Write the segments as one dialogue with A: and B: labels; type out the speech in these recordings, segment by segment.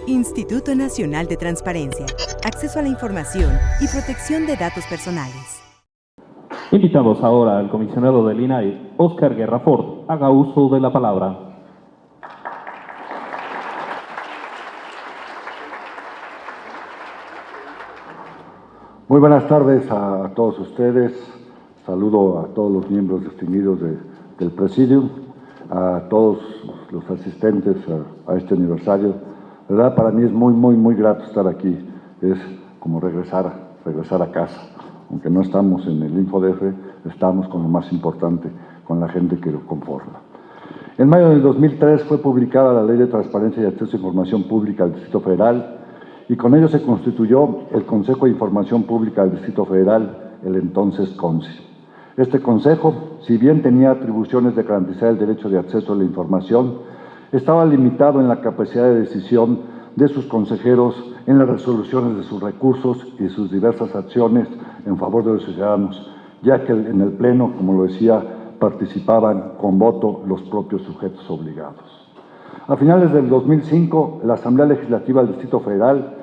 A: Instituto Nacional de Transparencia, Acceso a la Información y Protección de Datos Personales.
B: Invitamos ahora al comisionado del INAI, Óscar Guerrafort, haga uso de la palabra.
C: Muy buenas tardes a todos ustedes. Saludo a todos los miembros distinguidos del Presidium, a todos los asistentes a este aniversario. La verdad, para mí es muy grato estar aquí. Es como regresar a casa. Aunque no estamos en el InfoDF, estamos con lo más importante, con la gente que lo conforma. En mayo del 2003 fue publicada la Ley de Transparencia y Acceso a Información Pública del Distrito Federal, y con ello se constituyó el Consejo de Información Pública del Distrito Federal, el entonces CONSI. Este consejo, si bien tenía atribuciones de garantizar el derecho de acceso a la información, estaba limitado en la capacidad de decisión de sus consejeros en las resoluciones de sus recursos y sus diversas acciones en favor de los ciudadanos, ya que en el Pleno, como lo decía, participaban con voto los propios sujetos obligados. A finales del 2005, la Asamblea Legislativa del Distrito Federal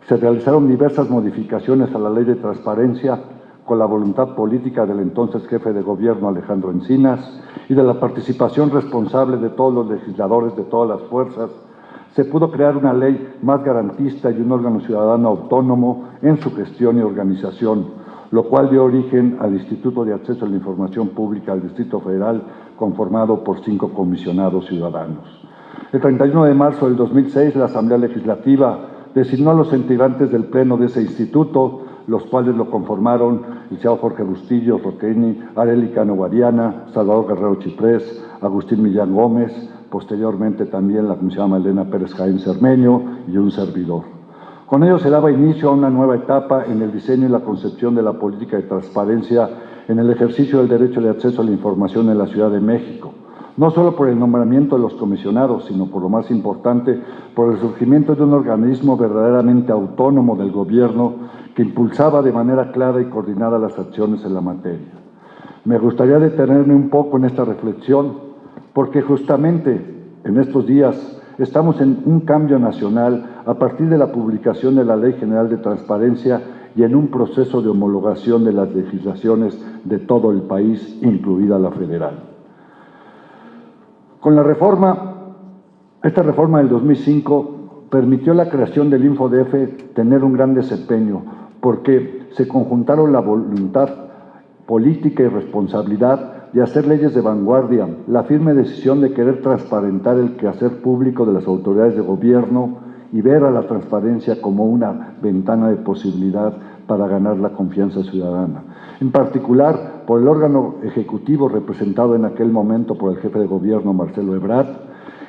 C: se realizaron diversas modificaciones a la Ley de Transparencia con la voluntad política del entonces jefe de gobierno Alejandro Encinas y de la participación responsable de todos los legisladores de todas las fuerzas. Se pudo crear una ley más garantista y un órgano ciudadano autónomo en su gestión y organización, lo cual dio origen al Instituto de Acceso a la Información Pública del Distrito Federal, conformado por 5 comisionados ciudadanos. El 31 de marzo del 2006, la Asamblea Legislativa designó a los integrantes del Pleno de ese instituto, los cuales lo conformaron el licenciado Jorge Bustillo Roqueni, Arely Cano Guadiana, Salvador Guerrero Chiprés, Agustín Millán Gómez, posteriormente también la comisionada Elena Pérez Jaén Cermeño y un servidor. Con ello se daba inicio a una nueva etapa en el diseño y la concepción de la política de transparencia en el ejercicio del derecho de acceso a la información en la Ciudad de México, no solo por el nombramiento de los comisionados, sino por lo más importante, por el surgimiento de un organismo verdaderamente autónomo del gobierno que impulsaba de manera clara y coordinada las acciones en la materia. Me gustaría detenerme un poco en esta reflexión, porque justamente en estos días estamos en un cambio nacional a partir de la publicación de la Ley General de Transparencia y en un proceso de homologación de las legislaciones de todo el país, incluida la federal. Con esta reforma del 2005 permitió la creación del InfoDF tener un gran desempeño, porque se conjuntaron la voluntad política y responsabilidad de hacer leyes de vanguardia, la firme decisión de querer transparentar el quehacer público de las autoridades de gobierno y ver a la transparencia como una ventana de posibilidad para ganar la confianza ciudadana. En particular, por el órgano ejecutivo representado en aquel momento por el jefe de gobierno, Marcelo Ebrard,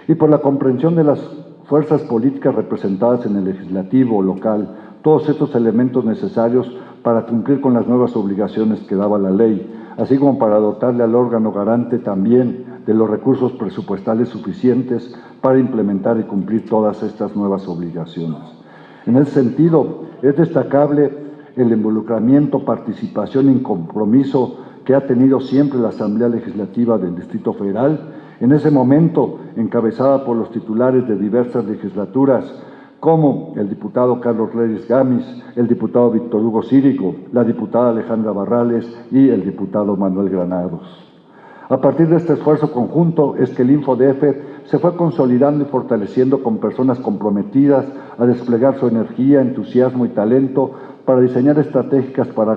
C: y por la comprensión de las fuerzas políticas representadas en el legislativo local, todos estos elementos necesarios para cumplir con las nuevas obligaciones que daba la ley, así como para dotarle al órgano garante también de los recursos presupuestales suficientes para implementar y cumplir todas estas nuevas obligaciones. En ese sentido, es destacable el involucramiento, participación y compromiso que ha tenido siempre la Asamblea Legislativa del Distrito Federal, en ese momento encabezada por los titulares de diversas legislaturas, como el diputado Carlos Reyes Gamis, el diputado Víctor Hugo Círico, la diputada Alejandra Barrales y el diputado Manuel Granados. A partir de este esfuerzo conjunto es que el InfoDF se fue consolidando y fortaleciendo con personas comprometidas a desplegar su energía, entusiasmo y talento para diseñar estrategias para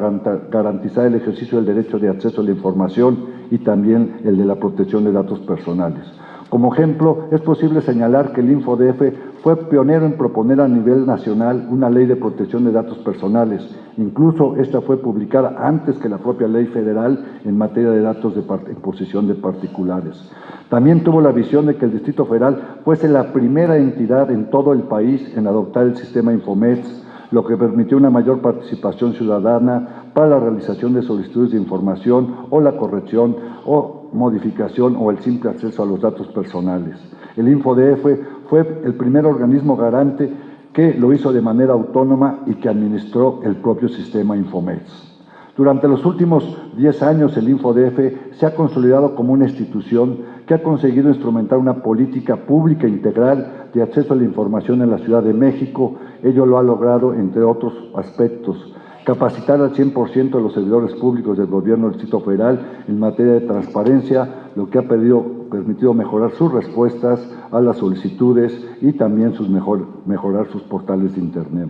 C: garantizar el ejercicio del derecho de acceso a la información y también el de la protección de datos personales. Como ejemplo, es posible señalar que el InfoDF fue pionero en proponer a nivel nacional una ley de protección de datos personales. Incluso esta fue publicada antes que la propia ley federal en materia de datos en posesión de particulares. También tuvo la visión de que el Distrito Federal fuese la primera entidad en todo el país en adoptar el sistema Infomets, lo que permitió una mayor participación ciudadana para la realización de solicitudes de información o la corrección o modificación o el simple acceso a los datos personales. El InfoDF fue el primer organismo garante que lo hizo de manera autónoma y que administró el propio sistema Infomets. Durante los últimos 10 años, el InfoDF se ha consolidado como una institución que ha conseguido instrumentar una política pública integral de acceso a la información en la Ciudad de México. Ello lo ha logrado, entre otros aspectos, capacitar al 100% de los servidores públicos del Gobierno del Distrito Federal en materia de transparencia, lo que ha permitido mejorar sus respuestas a las solicitudes y también mejorar sus portales de Internet.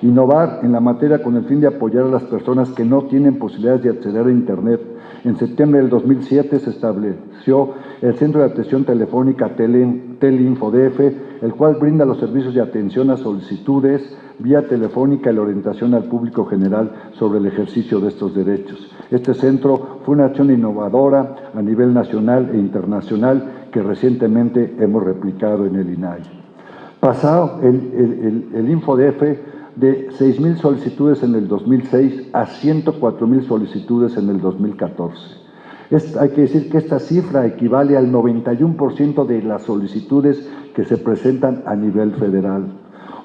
C: Innovar en la materia con el fin de apoyar a las personas que no tienen posibilidades de acceder a Internet. En septiembre del 2007 se estableció el Centro de Atención Telefónica TeleInfoDF, el cual brinda los servicios de atención a solicitudes vía telefónica y la orientación al público general sobre el ejercicio de estos derechos. Este centro fue una acción innovadora a nivel nacional e internacional que recientemente hemos replicado en el INAI. Pasado el InfoDF de 6,000 solicitudes en el 2006 a 104,000 solicitudes en el 2014. Hay que decir que esta cifra equivale al 91% de las solicitudes que se presentan a nivel federal.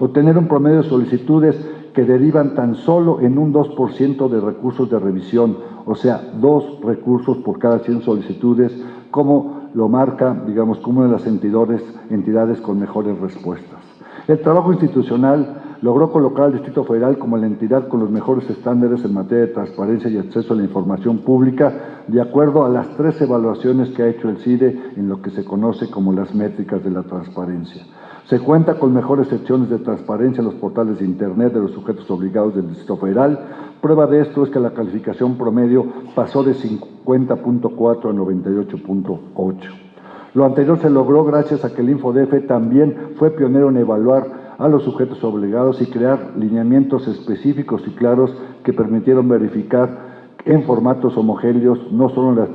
C: Obtener un promedio de solicitudes que derivan tan solo en un 2% de recursos de revisión, o sea, 2 recursos por cada 100 solicitudes, como lo marca, digamos, como una de las entidades con mejores respuestas. El trabajo institucional logró colocar al Distrito Federal como la entidad con los mejores estándares en materia de transparencia y acceso a la información pública, de acuerdo a las 3 evaluaciones que ha hecho el CIDE en lo que se conoce como las métricas de la transparencia. Se cuenta con mejores secciones de transparencia en los portales de Internet de los sujetos obligados del Distrito Federal. Prueba de esto es que la calificación promedio pasó de 50.4 a 98.8. Lo anterior se logró gracias a que el InfoDF también fue pionero en evaluar a los sujetos obligados y crear lineamientos específicos y claros que permitieron verificar en formatos homogéneos no solo la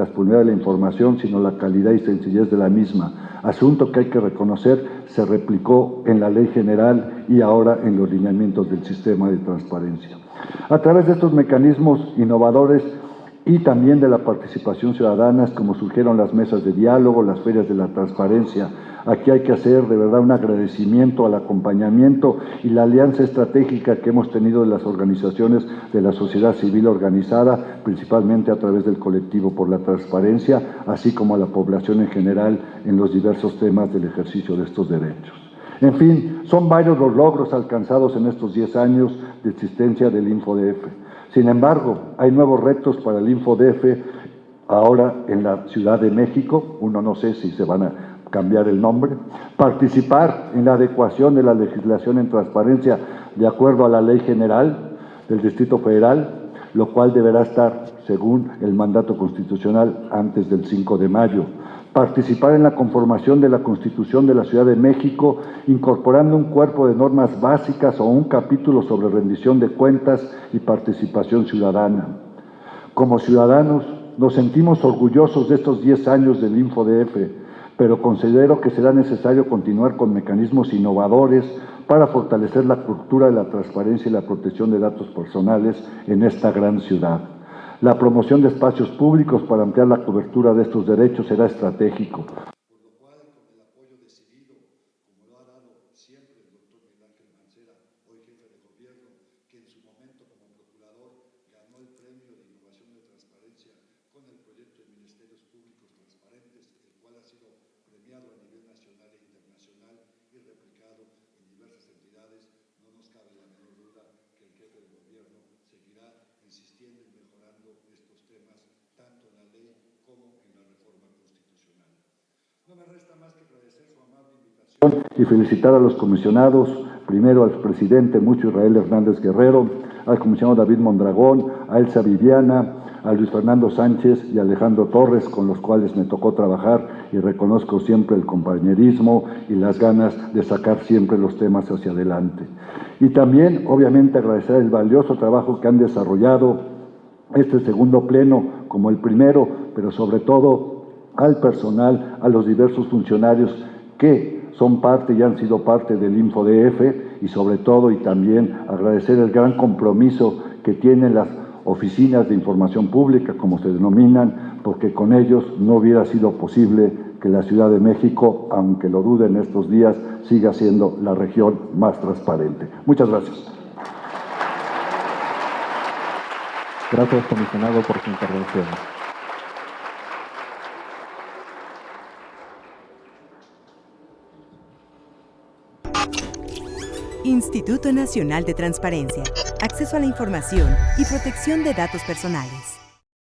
C: disponibilidad de la información, sino la calidad y sencillez de la misma. Asunto que hay que reconocer se replicó en la Ley General y ahora en los lineamientos del sistema de transparencia. A través de estos mecanismos innovadores y también de la participación ciudadana, como surgieron las mesas de diálogo, las ferias de la transparencia. Aquí hay que hacer de verdad un agradecimiento al acompañamiento y la alianza estratégica que hemos tenido de las organizaciones de la sociedad civil organizada, principalmente a través del Colectivo por la Transparencia, así como a la población en general en los diversos temas del ejercicio de estos derechos. En fin, son varios los logros alcanzados en estos 10 años de existencia del InfoDF. Sin embargo, hay nuevos retos para el InfoDF ahora en la Ciudad de México. Uno no sé si se van a cambiar el nombre. Participar en la adecuación de la legislación en transparencia de acuerdo a la Ley General del Distrito Federal, lo cual deberá estar, según el mandato constitucional, antes del 5 de mayo. Participar en la conformación de la Constitución de la Ciudad de México, incorporando un cuerpo de normas básicas o un capítulo sobre rendición de cuentas y participación ciudadana. Como ciudadanos, nos sentimos orgullosos de estos 10 años del InfoDF, pero considero que será necesario continuar con mecanismos innovadores para fortalecer la cultura de la transparencia y la protección de datos personales en esta gran ciudad. La promoción de espacios públicos para ampliar la cobertura de estos derechos será estratégico. Por lo cual, con el apoyo decidido, como lo ha dado siempre el doctor Miguel Ángel Mancera, hoy jefe de gobierno, que en su momento como procurador ganó el premio de innovación de transparencia con el proyecto de Ministerios Públicos Transparentes, el cual ha sido premiado a nivel nacional e internacional y replicado en diversas entidades, no nos cabe la menor duda que el jefe de gobierno seguirá insistiendo y mejorando estos temas, tanto en la ley como en la reforma constitucional. No me resta más que agradecer su amable invitación y felicitar a los comisionados, primero al presidente Mucho Israel Hernández Guerrero, al comisionado David Mondragón, a Elsa Viviana, a Luis Fernando Sánchez y a Alejandro Torres, con los cuales me tocó trabajar y reconozco siempre el compañerismo y las ganas de sacar siempre los temas hacia adelante. Y también, obviamente, agradecer el valioso trabajo que han desarrollado este segundo pleno como el primero, pero sobre todo al personal, a los diversos funcionarios que son parte y han sido parte del InfoDF y sobre todo y también agradecer el gran compromiso que tienen las oficinas de información pública, como se denominan, porque con ellos no hubiera sido posible que la Ciudad de México, aunque lo dude en estos días, siga siendo la región más transparente. Muchas gracias.
B: Gracias, comisionado, por su intervención.
A: Instituto Nacional de Transparencia, Acceso a la Información y Protección de Datos Personales.